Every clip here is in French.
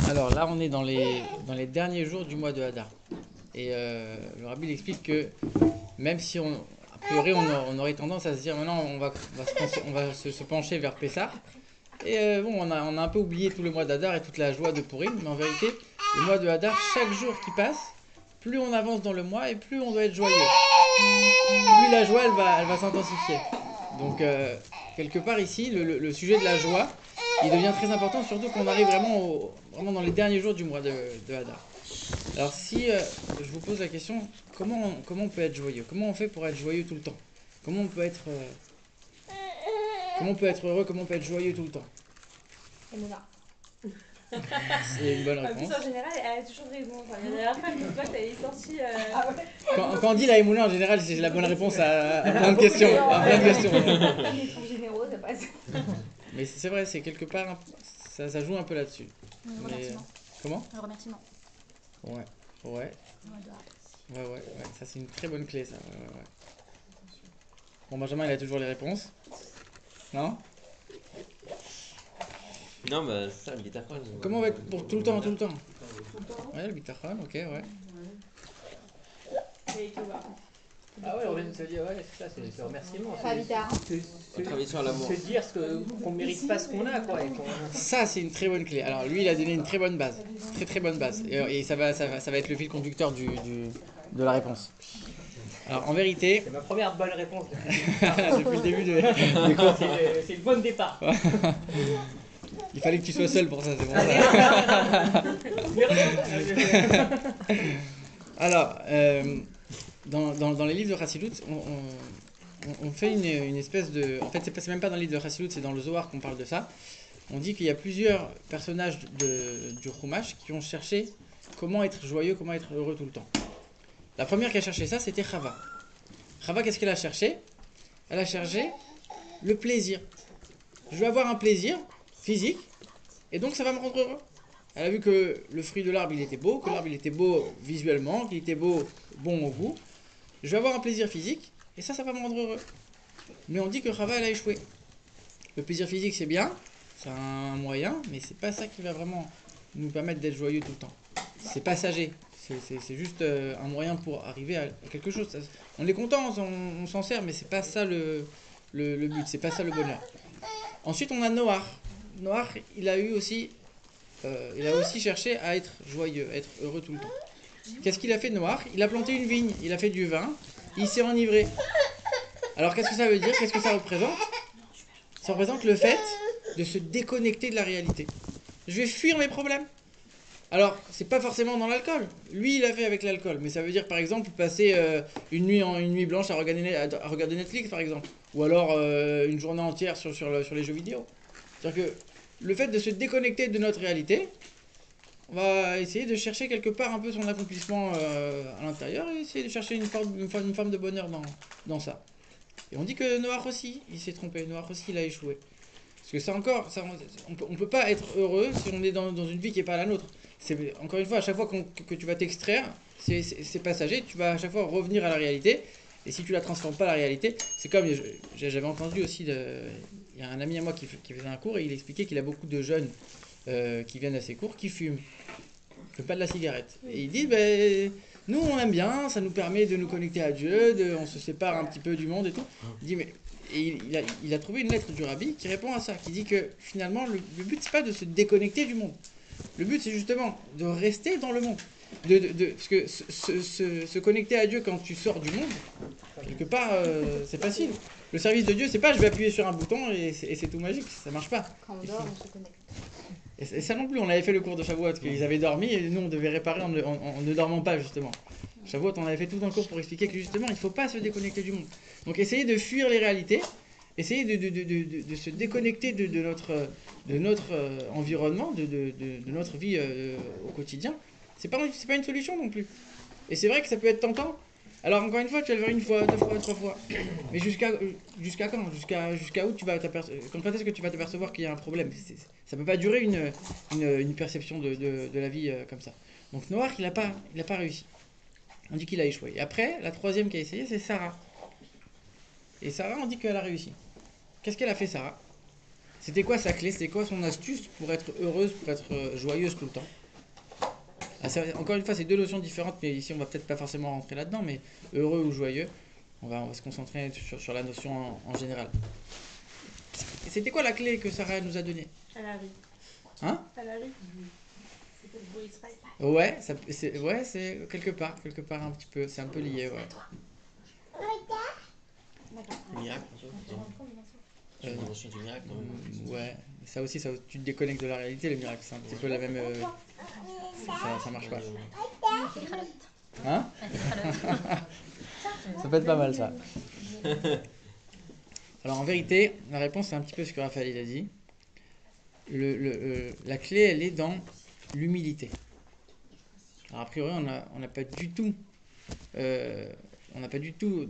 Alors là, on est dans les derniers jours du mois de Hadar. Et le rabbi il explique que même si a priori, on aurait tendance à se dire maintenant on va se pencher vers Pessah. Et bon, on a un peu oublié tout le mois d'Hadar et toute la joie de Purim, mais en vérité, le mois de Hadar, chaque jour qui passe, plus on avance dans le mois et plus on doit être joyeux. Plus la joie, elle va s'intensifier. Donc, quelque part ici, le sujet de la joie, il devient très important, surtout qu'on arrive vraiment dans les derniers jours du mois de Hadar. Alors, si je vous pose la question, comment on peut être joyeux? Comment on fait pour être joyeux tout le temps? Comment on peut être, comment on peut être heureux? Comment on peut être joyeux tout le temps? Emouna. C'est une bonne En plus, réponse. en général, elle a toujours raison. Enfin, la dernière fois, je vois que t'avais sorti. Quand on dit la Emouna, en général, c'est la bonne réponse à plein de questions. À plein de questions. Comme ils sont généreux, ça passe. Mais c'est vrai, c'est quelque part, ça joue un peu là-dessus. Le Mais, remerciement. comment? Le remerciement. Ouais, ouais, ouais, ça c'est une très bonne clé, ça. Ouais. Bon, Benjamin, il a toujours les réponses. Non? Non, bah, c'est ça, le bitachon. Comment on va être pour tout le temps, tout le temps? Ouais, le bitachon, ok, ouais. Et tu vois. Ah ouais, on vient de se dire, ouais, c'est ça, c'est le remerciement. Pas Vita. On travaille sur l'amour. Se dire qu'on ne mérite pas ce qu'on a, quoi. Ça, c'est une très bonne clé. Alors, lui, il a donné une très bonne base. Très, très bonne base. Et ça va être le fil conducteur de la réponse. Alors, en vérité... C'est ma première bonne réponse. Depuis le début des cours. C'est le bon départ. Il fallait que tu sois seul pour ça, c'est bon ça. Alors, dans les livres de Chassidut, on fait une espèce de... En fait, c'est même pas dans les livres de Chassidut, c'est dans le Zohar qu'on parle de ça. On dit qu'il y a plusieurs personnages du Chumash qui ont cherché comment être joyeux, comment être heureux tout le temps. La première qui a cherché ça, c'était Chava. Chava, qu'est-ce qu'elle a cherché? Elle a cherché le plaisir. Je veux avoir un plaisir physique, et donc ça va me rendre heureux. Elle a vu que le fruit de l'arbre, il était beau, que l'arbre, il était beau visuellement, qu'il était bon au goût. Je vais avoir un plaisir physique, et ça va me rendre heureux. Mais on dit que Chava, elle a échoué. Le plaisir physique, c'est bien, c'est un moyen, mais c'est pas ça qui va vraiment nous permettre d'être joyeux tout le temps. C'est passager. C'est juste un moyen pour arriver à quelque chose. On est content, on s'en sert, mais c'est pas ça le but, c'est pas ça le bonheur. Ensuite, on a Noach. Noach, il a aussi cherché à être joyeux, à être heureux tout le temps. Qu'est-ce qu'il a fait, Noach? Il a planté une vigne, il a fait du vin, il s'est enivré. Alors, qu'est-ce que ça veut dire? Qu'est-ce que ça représente? Ça représente le fait de se déconnecter de la réalité. Je vais fuir mes problèmes. Alors, c'est pas forcément dans l'alcool. Lui, il a fait avec l'alcool. Mais ça veut dire, par exemple, passer une nuit blanche à regarder Netflix, par exemple. Ou alors une journée entière sur les jeux vidéo. C'est-à-dire que le fait de se déconnecter de notre réalité, on va essayer de chercher quelque part un peu son accomplissement à l'intérieur et essayer de chercher une forme de bonheur dans ça. Et on dit que Noach aussi, il s'est trompé. Noach aussi, il a échoué. Parce que ça encore, on peut pas être heureux si on est dans une vie qui n'est pas la nôtre. Encore une fois, à chaque fois que tu vas t'extraire, c'est passager, tu vas à chaque fois revenir à la réalité. Et si tu la transformes pas la réalité, c'est comme, j'avais entendu aussi, il y a un ami à moi qui faisait un cours et il expliquait qu'il a beaucoup de jeunes qui viennent à ses cours qui fument pas de la cigarette. Et il dit, nous on aime bien, ça nous permet de nous connecter à Dieu, on se sépare un petit peu du monde et tout. Il dit, mais... Et il a trouvé une lettre du rabbi qui répond à ça, qui dit que finalement le but c'est pas de se déconnecter du monde. Le but c'est justement de rester dans le monde. Parce que se connecter à Dieu quand tu sors du monde, quelque part c'est facile. Le service de Dieu c'est pas je vais appuyer sur un bouton et c'est tout magique, ça marche pas. Quand on dort, on se connecte. Et ça non plus, on avait fait le cours de Shavuot, qu'ils avaient dormi et nous on devait réparer en ne dormant pas justement. Shavuot, on avait fait tout un cours pour expliquer que justement il ne faut pas se déconnecter du monde. Donc essayez de fuir les réalités, essayez de se déconnecter de notre environnement, de notre vie au quotidien. C'est pas une solution non plus. Et c'est vrai que ça peut être tentant. Alors encore une fois, tu vas le faire une fois, deux fois, trois fois. Mais jusqu'à quand? Jusqu'à où tu vas quand est-ce que tu vas t'apercevoir qu'il y a un problème? Ça peut pas durer une perception de la vie comme ça. Donc Noach, il a pas réussi. On dit qu'il a échoué. Et après, la troisième qui a essayé, c'est Sarah. Et Sarah, on dit qu'elle a réussi. Qu'est-ce qu'elle a fait, Sarah? C'était quoi sa clé? C'était quoi son astuce pour être heureuse, pour être joyeuse tout le temps? Encore une fois, c'est deux notions différentes, mais ici on va peut-être pas forcément rentrer là-dedans, mais heureux ou joyeux, on va se concentrer sur la notion en général. C'était quoi la clé que Sarah nous a donnée? À la rue. Hein? À la rue. C'était le beau Israël. Ouais, c'est quelque part un petit peu, c'est un peu lié, ouais. Le miracle, c'est une notion du miracle. Ouais, ça aussi, tu te déconnectes de la réalité, le miracle, c'est un petit peu la même. Ça marche pas. Hein? Ça peut être pas mal ça. Alors en vérité, la réponse c'est un petit peu ce que Raphaël il a dit. La clé elle est dans l'humilité. Alors a priori on n'a pas du tout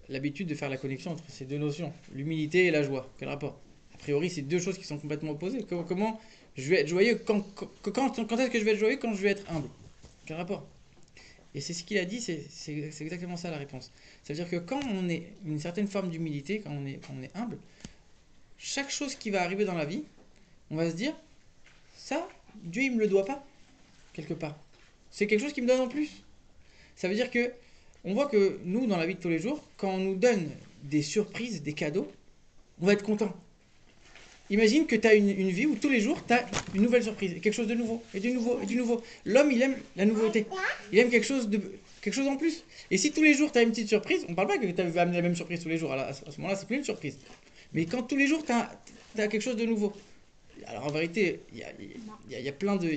l'habitude de faire la connexion entre ces deux notions, l'humilité et la joie. Quel rapport? A priori c'est deux choses qui sont complètement opposées. Comment je vais être joyeux quand est-ce que je vais être joyeux? Quand je vais être humble. Quel rapport? Et c'est ce qu'il a dit, c'est exactement ça la réponse. C'est-à-dire que quand on est une certaine forme d'humilité, quand on est humble, chaque chose qui va arriver dans la vie, on va se dire, ça, Dieu il me le doit pas, quelque part. C'est quelque chose qui me donne en plus. Ça veut dire que, on voit que nous, dans la vie de tous les jours, quand on nous donne des surprises, des cadeaux, on va être content. Imagine que tu as une vie où tous les jours, tu as une nouvelle surprise, quelque chose de nouveau, et du nouveau, et du nouveau. L'homme, il aime la nouveauté. Il aime quelque chose en plus. Et si tous les jours, tu as une petite surprise, on ne parle pas que tu as amené la même surprise tous les jours. À ce moment-là, c'est plus une surprise. Mais quand tous les jours, tu as quelque chose de nouveau. Alors en vérité, il y a plein de...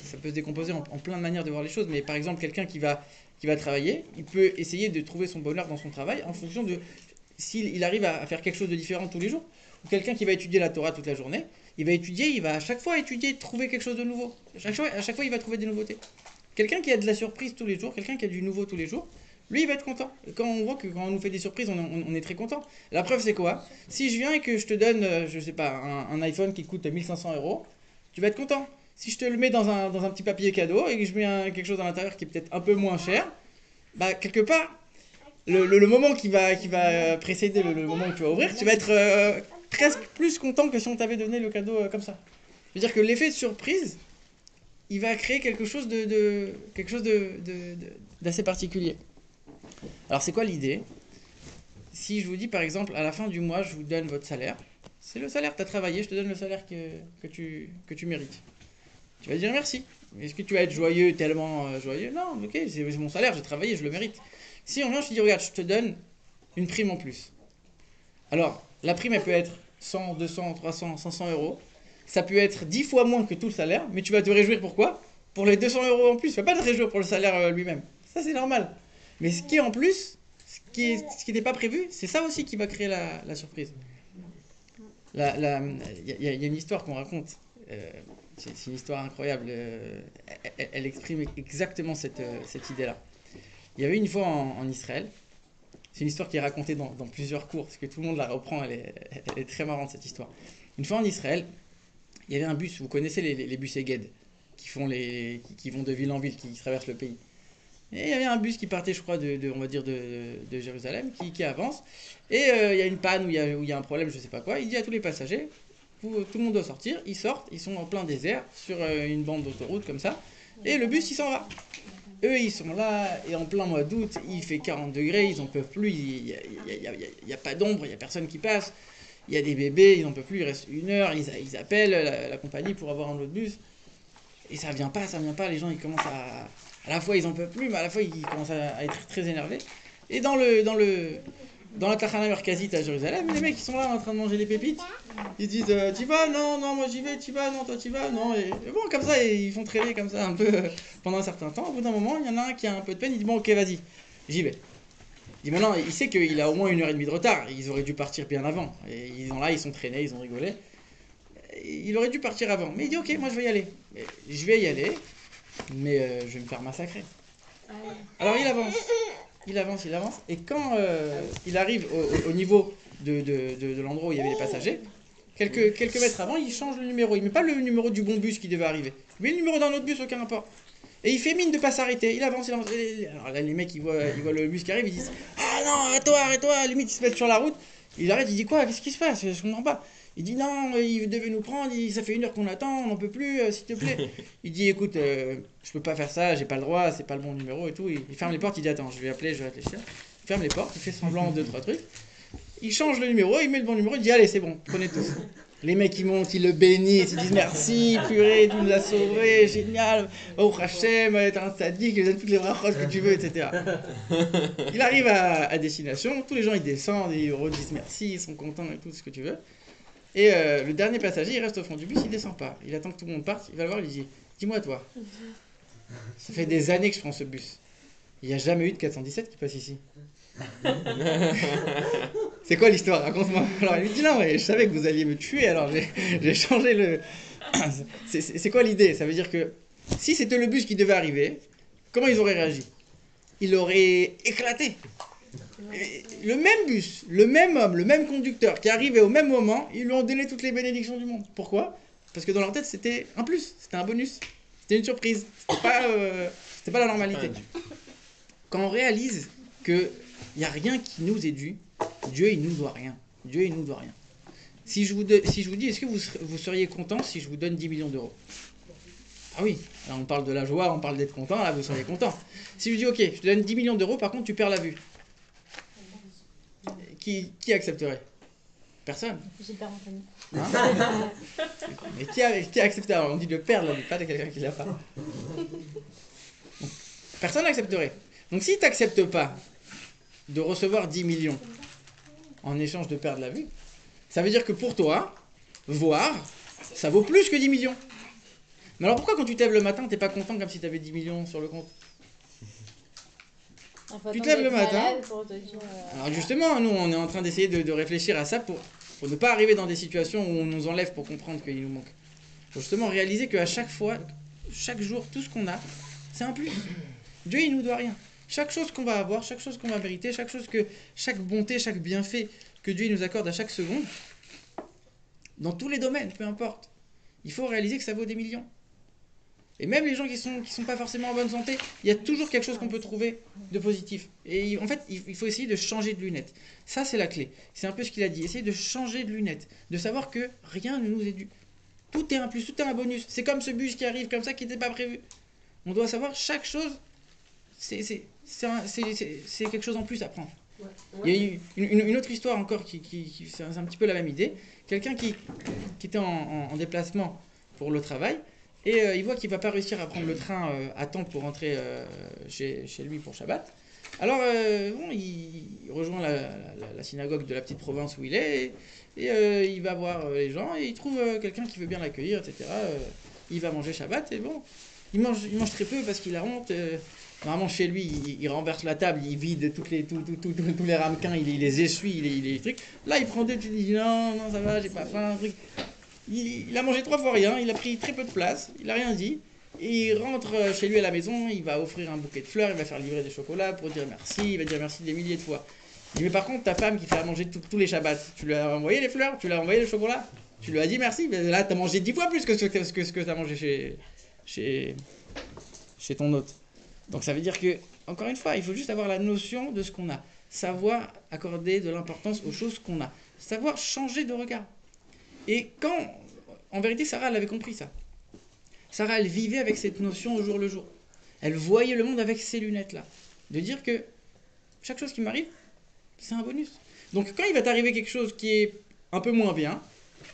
Ça peut se décomposer en plein de manières de voir les choses. Mais par exemple, quelqu'un qui va travailler, il peut essayer de trouver son bonheur dans son travail en fonction de s'il arrive à faire quelque chose de différent tous les jours. Ou quelqu'un qui va étudier la Torah toute la journée, il va à chaque fois étudier, trouver quelque chose de nouveau. À chaque fois, il va trouver des nouveautés. Quelqu'un qui a de la surprise tous les jours, quelqu'un qui a du nouveau tous les jours, lui, il va être content. Quand on voit que quand on nous fait des surprises, on est très content. La preuve, c'est quoi? Si je viens et que je te donne, je sais pas, un iPhone qui coûte 1500 €, tu vas être content. Si je te le mets dans un petit papier cadeau et que je mets quelque chose à l'intérieur qui est peut-être un peu moins cher, bah quelque part, le moment qui va précéder le moment où tu vas ouvrir, tu vas être presque plus content que si on t'avait donné le cadeau comme ça. C'est-à-dire que l'effet de surprise, il va créer quelque chose d'assez particulier. Alors c'est quoi l'idée? Si je vous dis par exemple, à la fin du mois, je vous donne votre salaire, c'est le salaire, tu as travaillé, je te donne le salaire que tu mérites. Tu vas dire merci. Est-ce que tu vas être joyeux, tellement joyeux? Non, ok, c'est mon salaire, j'ai travaillé, je le mérite. Si on vient, je te dis, regarde, je te donne une prime en plus. Alors, la prime, elle peut être 100, 200, 300, 500 €. Ça peut être 10 fois moins que tout le salaire, mais tu vas te réjouir pourquoi? Pour les 200 € en plus. Tu ne vas pas te réjouir pour le salaire lui-même. Ça, c'est normal. Mais ce qui est en plus, ce qui n'était pas prévu, c'est ça aussi qui va créer la surprise. Il y a une histoire qu'on raconte. C'est une histoire incroyable. Elle exprime exactement cette idée-là. Il y avait une fois en Israël. C'est une histoire qui est racontée dans plusieurs cours, parce que tout le monde la reprend, elle est très marrante cette histoire. Une fois en Israël, il y avait un bus, vous connaissez les bus Eged, qui vont de ville en ville, qui traversent le pays. Et il y avait un bus qui partait, je crois, on va dire de Jérusalem, qui avance, et il y a une panne ou il y a un problème, je ne sais pas quoi, il dit à tous les passagers, tout le monde doit sortir, ils sortent, ils sont en plein désert, sur une bande d'autoroute comme ça, et le bus il s'en va. Eux, ils sont là, et en plein mois d'août, il fait 40 degrés, ils n'en peuvent plus, il n'y a pas d'ombre, il n'y a personne qui passe, il y a des bébés, ils n'en peuvent plus, il reste 1 heure, ils appellent la compagnie pour avoir un autre bus, et ça vient pas, les gens ils commencent à la fois ils n'en peuvent plus, mais à la fois ils commencent à être très énervés. Et dans la Tachana Merkazit à Jérusalem, les mecs ils sont là en train de manger des pépites, ils disent tu vas, non, moi j'y vais, tu vas, non, toi tu vas, non, et bon comme ça, ils font traîner comme ça un peu pendant un certain temps. Au bout d'un moment, il y en a un qui a un peu de peine, il dit bon ok vas-y, j'y vais. Il dit maintenant, il sait qu'il a au moins 1h30 de retard, ils auraient dû partir bien avant, et ils sont traînés, ils ont rigolé. Il aurait dû partir avant, mais il dit ok, moi je vais y aller. Je vais y aller, mais je vais me faire massacrer. Alors il avance, et quand il arrive au niveau de l'endroit où il y avait les passagers, quelques mètres avant, il change le numéro. Il met pas le numéro du bon bus qui devait arriver. Il met le numéro d'un autre bus, aucun rapport. Et il fait mine de pas s'arrêter. Il avance. Alors là, les mecs, ils voient le bus qui arrive, ils disent ah non, arrête-toi. Limite, ils se mettent sur la route. Il arrête, il dit quoi? Qu'est-ce qui se passe? Je comprends pas. Il dit non, il devait nous prendre, ça fait 1 heure qu'on attend, on n'en peut plus, s'il te plaît. Il dit écoute, je peux pas faire ça, j'ai pas le droit, c'est pas le bon numéro et tout. Il ferme les portes, il dit attends, je vais appeler, je vais réfléchir. Il ferme les portes, il fait semblant de 2-3 trucs. Il change le numéro, il met le bon numéro, il dit allez, c'est bon, prenez tous. Les mecs ils montent, ils le bénissent, ils disent merci, purée, tu nous as sauvés, génial, oh Hachem, t'es un sadique, il donne toutes les brachos que tu veux, etc. Il arrive à destination, tous les gens ils descendent, ils redisent merci, ils sont contents et tout ce que tu veux. Et le dernier passager il reste au fond du bus, il descend pas. Il attend que tout le monde parte, il va le voir, il dit dis-moi toi, ça fait des années que je prends ce bus. Il n'y a jamais eu de 417 qui passe ici. C'est quoi l'histoire? Raconte-moi. Alors il lui dit non, mais je savais que vous alliez me tuer, alors j'ai changé le. C'est quoi l'idée? Ça veut dire que si c'était le bus qui devait arriver, comment ils auraient réagi? Ils l'auraient éclaté. Le même bus, le même homme, le même conducteur qui arrivait au même moment, ils lui ont donné toutes les bénédictions du monde. Pourquoi? Parce que dans leur tête c'était un plus, c'était un bonus, c'était une surprise, c'était pas la normalité. Quand on réalise qu'il n'y a rien qui nous est dû, Dieu il nous doit rien. Dieu il nous doit rien. Si je vous dis, est-ce que vous seriez content si je vous donne 10 millions d'euros? Ah oui, là on parle de la joie, on parle d'être content, là vous seriez content. Si je vous dis ok, je te donne 10 millions d'euros, par contre tu perds la vue. Qui accepterait? Personne. J'ai peur en famille. Hein? Mais qui accepterait? On dit de perdre la vue, pas de quelqu'un qui l'a pas. Personne n'accepterait. Donc si tu n'acceptes pas de recevoir 10 millions en échange de perdre la vue, ça veut dire que pour toi, voir, ça vaut plus que 10 millions. Mais alors pourquoi quand tu te lèves le matin, t'es pas content comme si tu avais 10 millions sur le compte? Enfin, Tu te lèves le matin. malade pour te dire, Alors justement, nous on est en train d'essayer de réfléchir à ça pour ne pas arriver dans des situations où on nous enlève pour comprendre qu'il nous manque. Faut justement réaliser qu'à chaque fois, chaque jour, tout ce qu'on a, c'est un plus. Dieu il nous doit rien. Chaque chose qu'on va avoir, chaque chose qu'on va mériter, chaque bonté, chaque bienfait que Dieu il nous accorde à chaque seconde, dans tous les domaines, peu importe, il faut réaliser que ça vaut des millions. Et même les gens qui sont pas forcément en bonne santé, il y a toujours quelque chose qu'on peut trouver de positif. Et en fait, il faut essayer de changer de lunettes. Ça, c'est la clé. C'est un peu ce qu'il a dit. Essayer de changer de lunettes. De savoir que rien ne nous est dû. Tout est un plus, tout est un bonus. C'est comme ce bus qui arrive comme ça, qui n'était pas prévu. On doit savoir chaque chose, c'est quelque chose en plus à prendre. Il y a eu une autre histoire encore c'est un petit peu la même idée. Quelqu'un qui était en déplacement pour le travail. Et il voit qu'il ne va pas réussir à prendre le train à temps pour rentrer chez lui pour Shabbat. Alors, il rejoint la synagogue de la petite province où il est, et il va voir les gens, et il trouve quelqu'un qui veut bien l'accueillir, etc. Il va manger Shabbat, et bon, il mange très peu parce qu'il a honte. Normalement, chez lui, il renverse la table, il vide tous les ramequins, il les essuie, il les trucs. Là, il prend deux, il dit non, ça va, j'ai pas faim, un truc. Il a mangé 3 fois rien, il a pris très peu de place, il a rien dit. Et il rentre chez lui à la maison, il va offrir un bouquet de fleurs, il va faire livrer des chocolats pour dire merci, il va dire merci des milliers de fois. Il dit mais par contre ta femme qui fait à manger tous les Shabbats, tu lui as envoyé les fleurs, tu lui as envoyé le chocolat, tu lui as dit merci, mais là tu as mangé 10 fois plus que ce que tu as mangé chez ton hôte. Donc ça veut dire que, encore une fois, il faut juste avoir la notion de ce qu'on a, savoir accorder de l'importance aux choses qu'on a, savoir changer de regard. Et en vérité, Sarah, elle avait compris ça. Sarah, elle vivait avec cette notion au jour le jour. Elle voyait le monde avec ces lunettes-là. De dire que chaque chose qui m'arrive, c'est un bonus. Donc quand il va t'arriver quelque chose qui est un peu moins bien,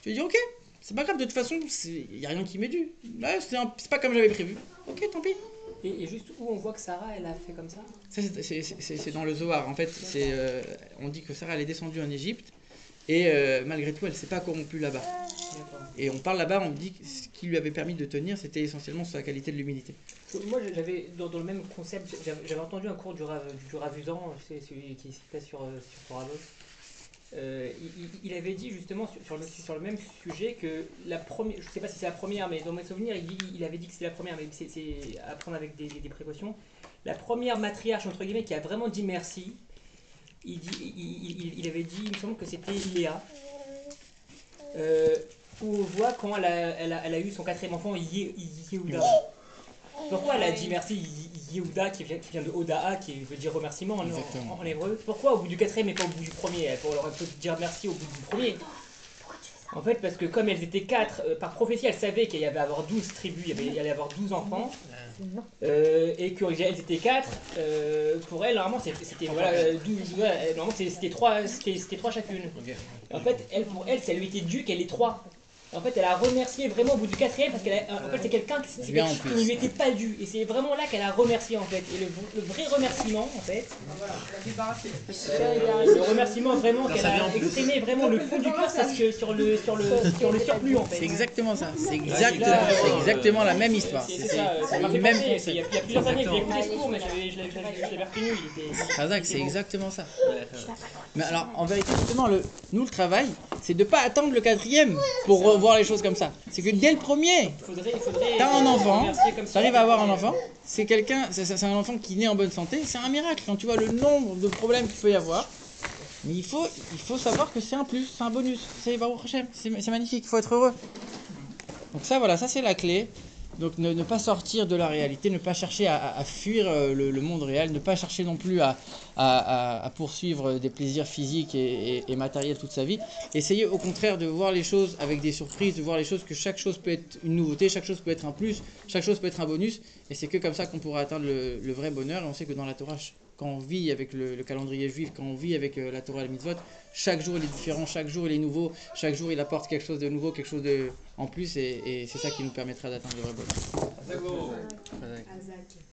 tu vas dire ok, c'est pas grave, de toute façon, il n'y a rien qui m'est dû. Là, c'est pas comme j'avais prévu. Ok, tant pis. Et juste où on voit que Sarah, elle a fait comme ça? Ça, c'est dans le Zohar. En fait, on dit que Sarah, elle est descendue en Égypte. Et malgré tout, elle ne s'est pas corrompue là-bas. Et on parle là-bas, on dit que ce qui lui avait permis de tenir, c'était essentiellement sa qualité de l'humilité. Moi, j'avais, dans le même concept, j'avais entendu un cours du Ravuzan, c'est celui qui citait sur Toravos. Il avait dit justement sur le même sujet que la première, je ne sais pas si c'est la première, mais dans mes souvenirs, il avait dit que c'était la première, mais c'est à prendre avec des précautions. La première matriarche, entre guillemets, qui a vraiment dit merci, il avait dit, il me semble que c'était Léa, où on voit quand elle a eu son 4e enfant, Yehuda. Pourquoi elle a dit merci Yehuda, qui vient de Odaa, qui veut dire remerciement en hébreu? Pourquoi au bout du 4e et pas au bout du 1er? Elle aurait pu dire merci au bout du 1er. En fait, parce que comme elles étaient 4, par prophétie, elles savaient qu'il y avait avoir 12 tribus, il y allait avoir 12 enfants, et qu'elles étaient 4, pour elles, normalement, c'était voilà, 12, normalement, c'était 3 chacune. En fait, pour elle, ça lui était dû qu'elle ait 3. En fait, elle a remercié vraiment au bout du 4e parce qu'en fait, c'est quelqu'un qui ne lui était pas dû. Et c'est vraiment là qu'elle a remercié en fait. Et le vrai remerciement en fait, le remerciement vraiment qu'elle a exprimé vraiment le fond du cœur, c'est sur le surplus en fait. C'est exactement ça. C'est exactement la même histoire. C'est ça, ça m'a fait penser. Il y a plusieurs années que j'ai écouté ce cours, mais je l'avais retenu. Razak, c'est exactement ça. Mais alors, en vérité, justement, nous, le travail, c'est de ne pas attendre le 4e pour revoir les choses comme ça. C'est que dès le premier, t'as un enfant, t'arrives à avoir un enfant, c'est un enfant qui naît en bonne santé, c'est un miracle. Quand tu vois le nombre de problèmes qu'il peut y avoir, mais il faut savoir que c'est un plus, c'est un bonus. C'est Baruch Hashem, c'est magnifique, il faut être heureux. Donc ça, voilà, ça c'est la clé. Donc ne pas sortir de la réalité, ne pas chercher à fuir le monde réel, ne pas chercher non plus à poursuivre des plaisirs physiques et matériels toute sa vie. Essayez au contraire de voir les choses avec des surprises, de voir les choses que chaque chose peut être une nouveauté, chaque chose peut être un plus, chaque chose peut être un bonus. Et c'est que comme ça qu'on pourra atteindre le vrai bonheur. Et on sait que dans la Torah, quand on vit avec le calendrier juif, quand on vit avec la Torah et le mitzvot, chaque jour il est différent, chaque jour il est nouveau, chaque jour il apporte quelque chose de nouveau, quelque chose en plus, et c'est ça qui nous permettra d'atteindre le vrai bonheur.